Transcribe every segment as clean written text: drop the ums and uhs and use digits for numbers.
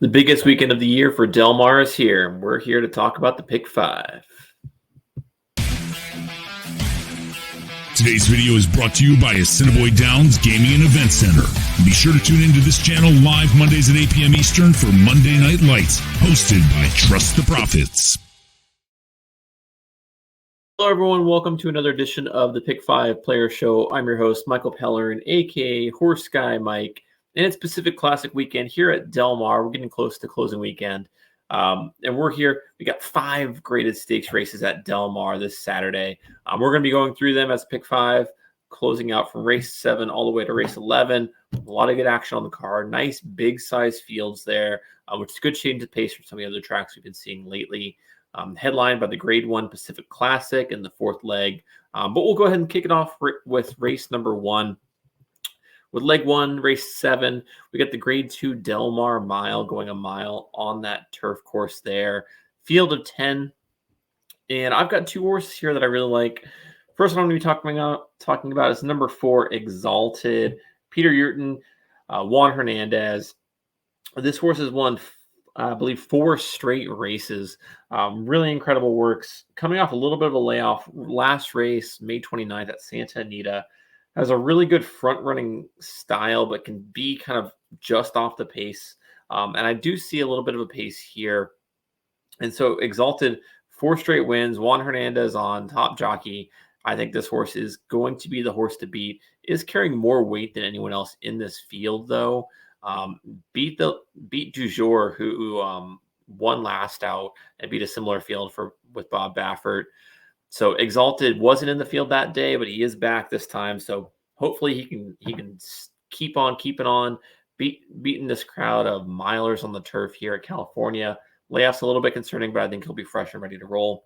The biggest weekend of the year for Del Mar is here. We're here to talk about the Pick 5. Today's video is brought to you by Assiniboia Downs Gaming and Event Center. Be sure to tune into this channel live Mondays at 8 p.m. Eastern for Monday Night Lights, hosted by Trust the Profits. Hello, everyone. Welcome to another edition of the Pick 5 Player Show. I'm your host, Michael Pellerin, a.k.a. Horse Guy Mike. And it's Pacific Classic weekend here at Del Mar. We're getting close to closing weekend. And we're here. We got 5 graded stakes races at Del Mar this Saturday. We're going to be going through them as Pick 5, closing out from race 7 all the way to race 11. A lot of good action on the card. Nice big size fields there, which is a good change of pace from some of the other tracks we've been seeing lately. Headlined by the Grade 1 Pacific Classic in the 4th leg. But we'll go ahead and kick it off with race number 1. With leg 1, race 7, we got the Grade 2 Del Mar Mile going a mile on that turf course there. Field of 10. And I've got 2 horses here that I really like. First one I'm going to be talking about is number 4, Exalted. Peter Yurton, Juan Hernandez. This horse has won, I believe, 4 straight races. Really incredible works. Coming off a little bit of a layoff. Last race, May 29th at Santa Anita. Has a really good front-running style, but can be kind of just off the pace. And I do see a little bit of a pace here. And so Exalted, 4 straight wins. Juan Hernandez on top jockey. I think this horse is going to be the horse to beat. Is carrying more weight than anyone else in this field, though. Beat Du Jour, who won last out and beat a similar field with Bob Baffert. So Exalted wasn't in the field that day, but he is back this time. So hopefully he can keep on keeping on, beating this crowd of milers on the turf here at California. Layoff's a little bit concerning, but I think he'll be fresh and ready to roll.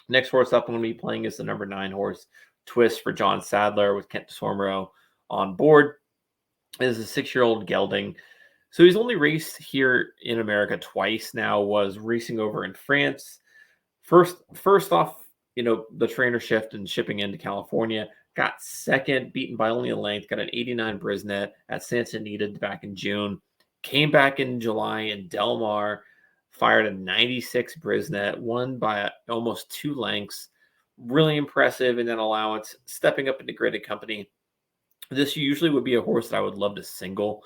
Next horse up I'm going to be playing is the number 9 horse, Twist, for John Sadler with Kent Sormero on board. It is a 6-year-old gelding. So he's only raced here in America twice now, was racing over in France. First off, the trainer shift and shipping into California, got second, beaten by only a length, got an 89 Brisnet at Santa Anita back in June, came back in July in Del Mar, fired a 96 Brisnet, won by almost 2 lengths, really impressive in that allowance, stepping up into graded company. This usually would be a horse that I would love to single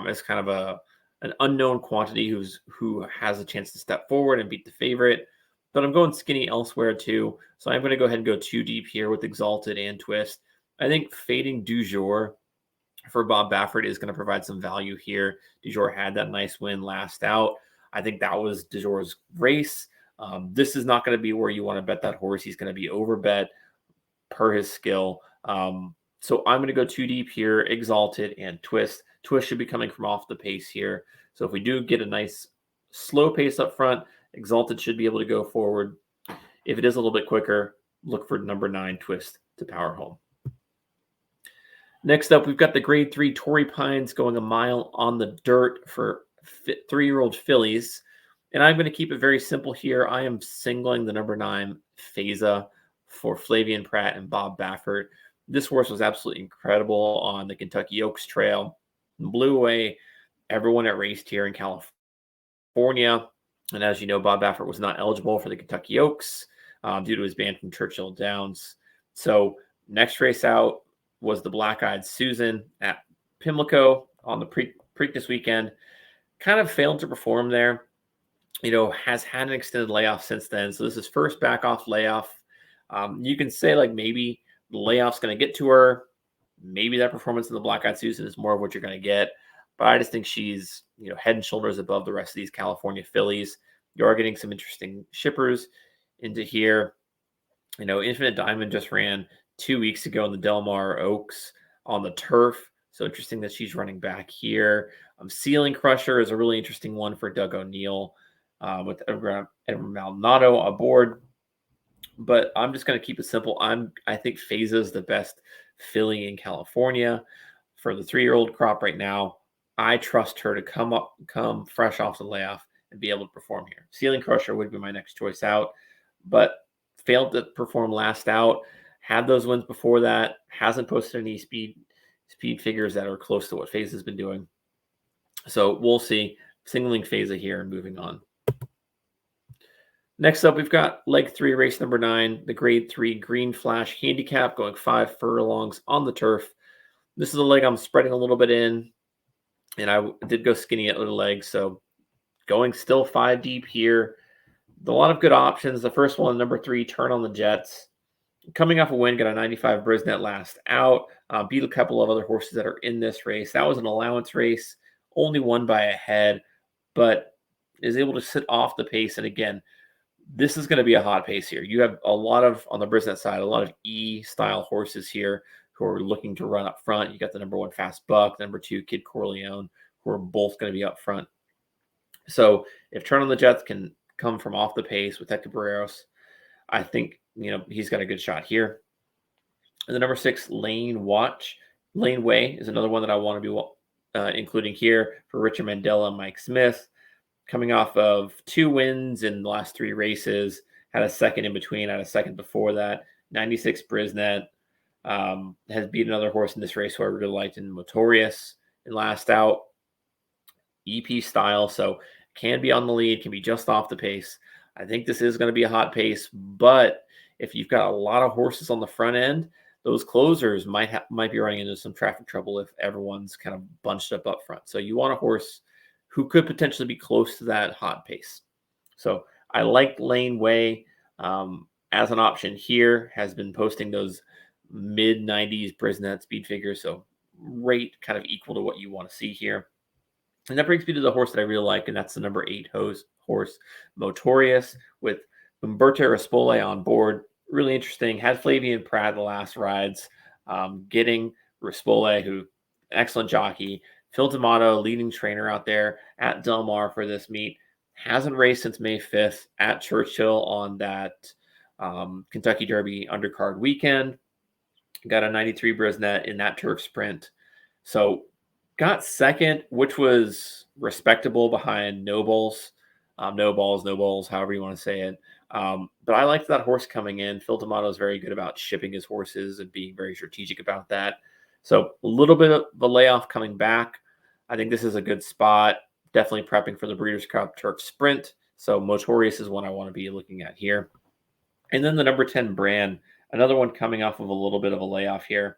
as kind of an unknown quantity who has a chance to step forward and beat the favorite. But I'm going skinny elsewhere too. So I'm going to go ahead and go 2 deep here with Exalted and Twist. I think fading Du Jour for Bob Baffert is going to provide some value here. Du Jour had that nice win last out. I think that was Du Jour's race. This is not going to be where you want to bet that horse. He's going to be overbet per his skill. So I'm going to go 2 deep here, Exalted and Twist. Twist should be coming from off the pace here. So if we do get a nice slow pace up front, Exalted should be able to go forward. If it is a little bit quicker, look for number 9, Twist, to power home. Next up, we've got the Grade 3 Torrey Pines going a mile on the dirt for 3-year-old fillies. And I'm going to keep it very simple here. I am singling the number 9, Feza, for Flavian Pratt and Bob Baffert. This horse was absolutely incredible on the Kentucky Oaks Trail. Blew away everyone that raced here in California. And as you know, Bob Baffert was not eligible for the Kentucky Oaks due to his ban from Churchill Downs. So next race out was the Black-Eyed Susan at Pimlico on the Preakness weekend. Kind of failed to perform there. Has had an extended layoff since then. So this is first back off layoff. You can say maybe the layoff's going to get to her. Maybe that performance in the Black-Eyed Susan is more of what you're going to get. But I just think she's, head and shoulders above the rest of these California fillies. You are getting some interesting shippers into here. Infinite Diamond just ran 2 weeks ago in the Del Mar Oaks on the turf. So interesting that she's running back here. Ceiling Crusher is a really interesting one for Doug O'Neill with Edward Maldonado aboard. But I'm just going to keep it simple. I think Feza is the best filly in California for the 3-year-old crop right now. I trust her to come fresh off the layoff and be able to perform here. Ceiling Crusher would be my next choice out, but failed to perform last out. Had those wins before that. Hasn't posted any speed figures that are close to what Feza has been doing. So we'll see. signaling Feza here and moving on. Next up, we've got leg 3, race number 9, the grade 3 Green Flash Handicap, going 5 furlongs on the turf. This is a leg I'm spreading a little bit in, and I did go skinny at the leg, so going still 5 deep here. A lot of good options. The first one, number 3, Turn on the Jets. Coming off a win, got a 95 Brisnet last out. Beat a couple of other horses that are in this race. That was an allowance race, only won by a head, but is able to sit off the pace. And again, this is going to be a hot pace here. You have a lot of, on the Brisnet side, a lot of E-style horses here who are looking to run up front. You got the number 1 Fast Buck, number 2 Kid Corleone, who are both going to be up front. So if Turn on the Jets can come from off the pace with Hector Barreros, I think, he's got a good shot here. And the number 6, Lane Way is another one that I want to be including here for Richard Mandela and Mike Smith. Coming off of 2 wins in the last 3 races, had a second in between, had a second before that. 96 Brisnet, has beat another horse in this race who I really liked in Motorius in last out. EP style, so can be on the lead, can be just off the pace. I think this is going to be a hot pace, but if you've got a lot of horses on the front end, those closers might be running into some traffic trouble if everyone's kind of bunched up front. So you want a horse who could potentially be close to that hot pace. So I like Lane Way as an option here, has been posting those mid-90s Brisnet speed figures, so rate kind of equal to what you want to see here. And that brings me to the horse that I really like, and that's the number 8 horse, Motorius, with Umberto Rispoli on board. Really interesting. Had Flavian Pratt the last rides, getting Rispoli, who excellent jockey. Phil D'Amato, leading trainer out there at Del Mar for this meet. Hasn't raced since May 5th at Churchill on that Kentucky Derby undercard weekend. Got a 93 Brisnet in that turf sprint. So got second, which was respectable behind No Balls, however you want to say it. But I liked that horse coming in. Phil D'Amato is very good about shipping his horses and being very strategic about that. So a little bit of a layoff coming back. I think this is a good spot. Definitely prepping for the Breeders' Cup Turf Sprint. So Motorius is one I want to be looking at here. And then the number 10 Brand, another one coming off of a little bit of a layoff here.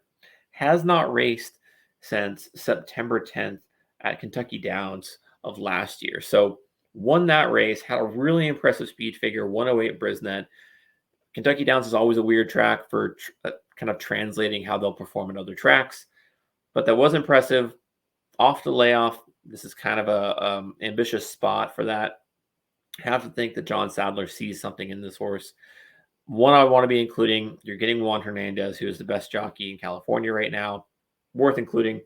Has not raced since September 10th at Kentucky Downs of last year. So won that race, had a really impressive speed figure, 108 Brisnet. Kentucky Downs is always a weird track for kind of translating how they'll perform in other tracks, but that was impressive. Off the layoff, this is kind of a ambitious spot for that. I have to think that John Sadler sees something in this horse. One I want to be including, you're getting Juan Hernandez, who is the best jockey in California right now, worth including.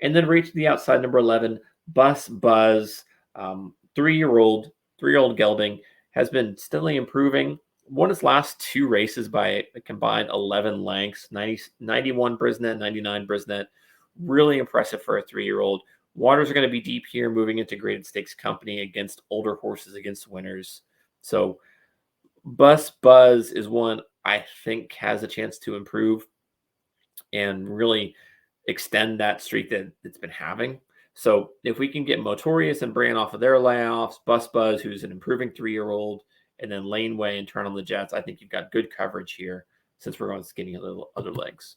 And then right to the outside, number 11, Bus Buzz, 3-year-old gelding, has been steadily improving. Won his last 2 races by a combined 11 lengths, 91 Brisnet, 99 Brisnet. Really impressive for a 3-year-old. Waters are going to be deep here, moving into graded stakes company against older horses, against winners. So Bus Buzz is one I think has a chance to improve and really extend that streak that it's been having. So if we can get Motorius and Brand off of their layoffs, Bus Buzz, who's an improving 3-year-old, and then Laneway and Turn on the Jets, I think you've got good coverage here since we're going skinny other legs.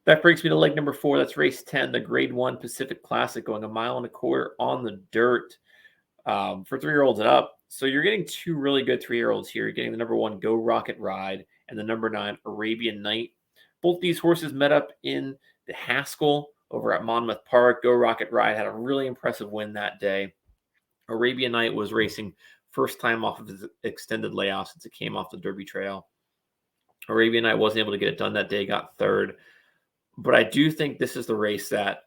That brings me to leg number 4. That's race 10, the Grade 1 Pacific Classic, going 1.25 miles on the dirt for 3-year-olds and up. So you're getting 2 really good 3-year-olds here. You're getting the number 1 Go Rocket Ride and the number 9 Arabian Night. Both these horses met up in the Haskell over at Monmouth Park. Go Rocket Ride had a really impressive win that day. Arabian Night was racing first time off of his extended layoff since it came off the Derby Trail. Arabian Night wasn't able to get it done that day, got 3rd. But I do think this is the race that,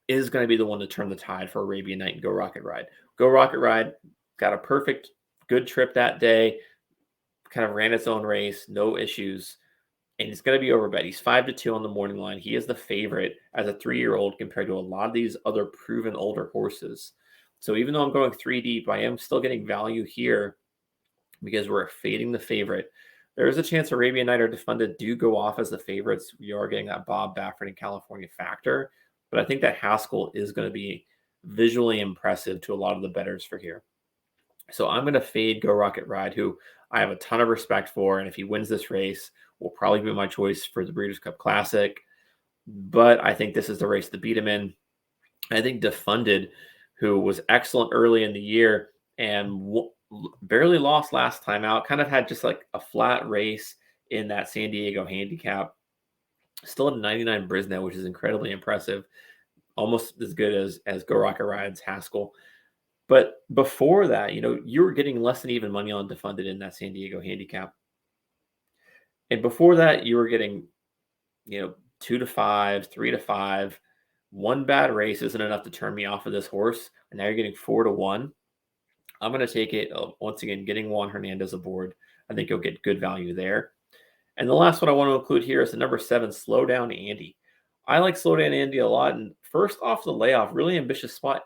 is going to be the one to turn the tide for Arabian Night and Go Rocket Ride. Go Rocket Ride got a perfect, good trip that day, kind of ran its own race, no issues. And it's going to be overbet. He's 5-2 on the morning line. He is the favorite as a 3-year-old compared to a lot of these other proven older horses. So even though I'm going 3 deep, I am still getting value here because we're fading the favorite. There is a chance Arabian Night or Defunded do go off as the favorites. We are getting that Bob Baffert and California factor. But I think that Haskell is going to be visually impressive to a lot of the bettors for here. So I'm going to fade Go Rocket Ride, who I have a ton of respect for. And if he wins this race, will probably be my choice for the Breeders' Cup Classic. But I think this is the race to beat him in. I think Defunded, who was excellent early in the year and barely lost last time out, kind of had just like a flat race in that San Diego handicap. Still at 99 Brisnet, which is incredibly impressive. Almost as good as Go Rocket Ride's Haskell. But before that, you were getting less than even money on Defunded in that San Diego handicap. And before that, you were getting, 2 to 5, 3 to 5. One bad race isn't enough to turn me off of this horse. And now you're getting 4 to 1. I'm going to take it. Once again, getting Juan Hernandez aboard. I think you'll get good value there. And the last one I want to include here is the number 7, Slow Down Andy. I like Slow Down Andy a lot. And first off the layoff, really ambitious spot.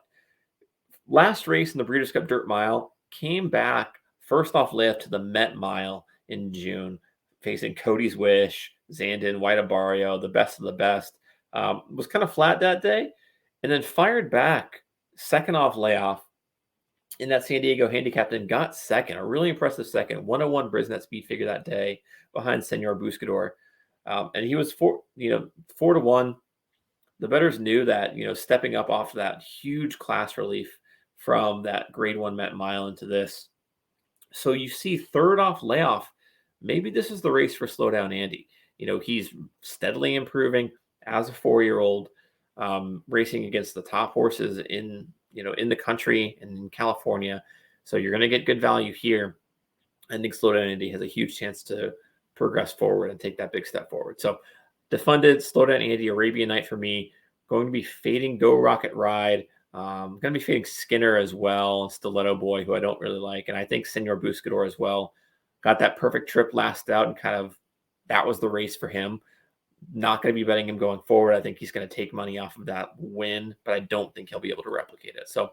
Last race in the Breeders' Cup Dirt Mile, came back first off layoff to the Met Mile in June, facing Cody's Wish, Zandon, White Abario, the best of the best. Was kind of flat that day, and then fired back second off layoff in that San Diego handicap and got second, a really impressive second, 101 Brisnet speed figure that day behind Senor Buscador. And he was 4 to 1. The bettors knew that, stepping up off that huge class relief from that grade 1 Met Mile into this. So you see third off layoff. Maybe this is the race for Slow Down Andy. He's steadily improving as a 4-year-old, racing against the top horses in the country and in California. So you're going to get good value here. I think Slow Down Andy has a huge chance to progress forward and take that big step forward. So Defunded, Slow Down Andy, Arabian Night for me. Going to be fading Go Rocket Ride. Going to be fading Skinner as well, Stiletto Boy, who I don't really like. And I think Senor Buscador as well. Got that perfect trip last out, and kind of that was the race for him. Not going to be betting him going forward. I think he's going to take money off of that win, but I don't think he'll be able to replicate it. So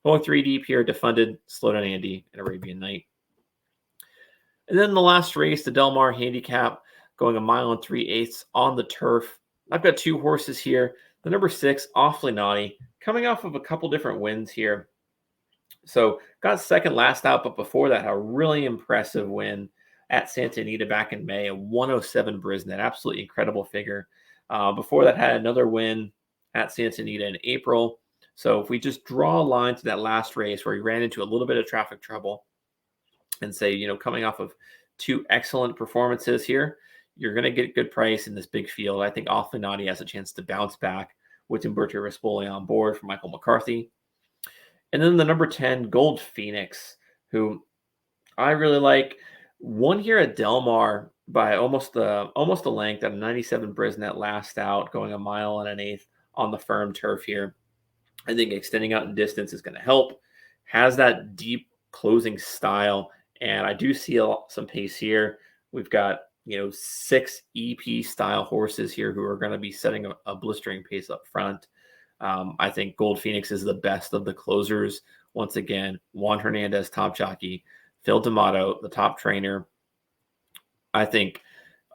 going 3 deep here, Defunded, Slow Down Andy, and Arabian Night. And then the last race, the Del Mar Handicap, going 1 mile and 3/8 on the turf. I've got 2 horses here. The number 6, Awfully Naughty, coming off of a couple different wins here. So got second last out, but before that, a really impressive win at Santa Anita back in May, a 107 Brisnet, absolutely incredible figure. Before that, had another win at Santa Anita in April. So if we just draw a line to that last race where he ran into a little bit of traffic trouble and say, coming off of 2 excellent performances here, you're going to get a good price in this big field. I think Awfully Naughty has a chance to bounce back with Umberto Rispoli on board for Michael McCarthy. And then the number 10, Gold Phoenix, who I really like. Won here at Del Mar by almost a length at a 97 Brisnet last out, going 1 mile and 1/8 on the firm turf here. I think extending out in distance is going to help. Has that deep closing style, and I do see some pace here. We've got 6 EP style horses here who are going to be setting a blistering pace up front. I think Gold Phoenix is the best of the closers. Once again, Juan Hernandez, top jockey, Phil D'Amato, the top trainer. I think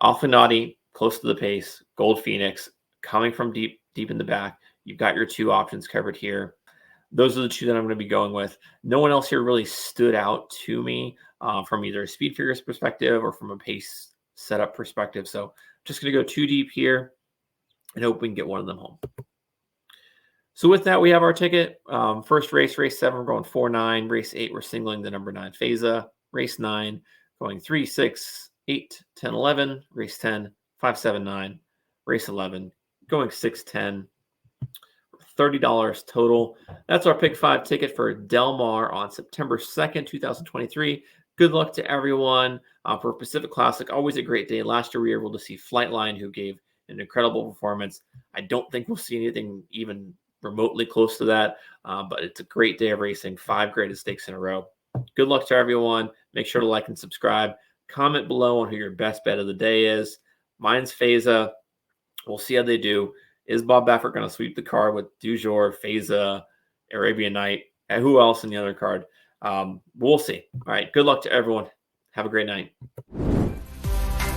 Awfully Naughty, close to the pace. Gold Phoenix, coming from deep in the back. You've got your 2 options covered here. Those are the 2 that I'm going to be going with. No one else here really stood out to me from either a speed figures perspective or from a pace setup perspective. So just going to go 2 deep here and hope we can get one of them home. So with that, we have our ticket. First race 7, we're going 4-9. Race 8, we're singling the number 9 Feza. Race 9, going 3, 6, 8, 10, 11. Race 10, 5, 7, 9. Race 11, going 6, 10. $30 total. That's our Pick 5 ticket for Del Mar on September 2nd, 2023. Good luck to everyone for Pacific Classic. Always a great day. Last year, we were able to see Flightline, who gave an incredible performance. I don't think we'll see anything even remotely close to that, but it's a great day of racing. 5 graded stakes in a row. Good luck to everyone. Make sure to like and subscribe. Comment below on who your best bet of the day is. Mine's Feza. We'll see how they do. Is Bob Baffert going to sweep the card with Dujour, Feza, Arabian Night, and who else in the other card? We'll see. All right. Good luck to everyone. Have a great night.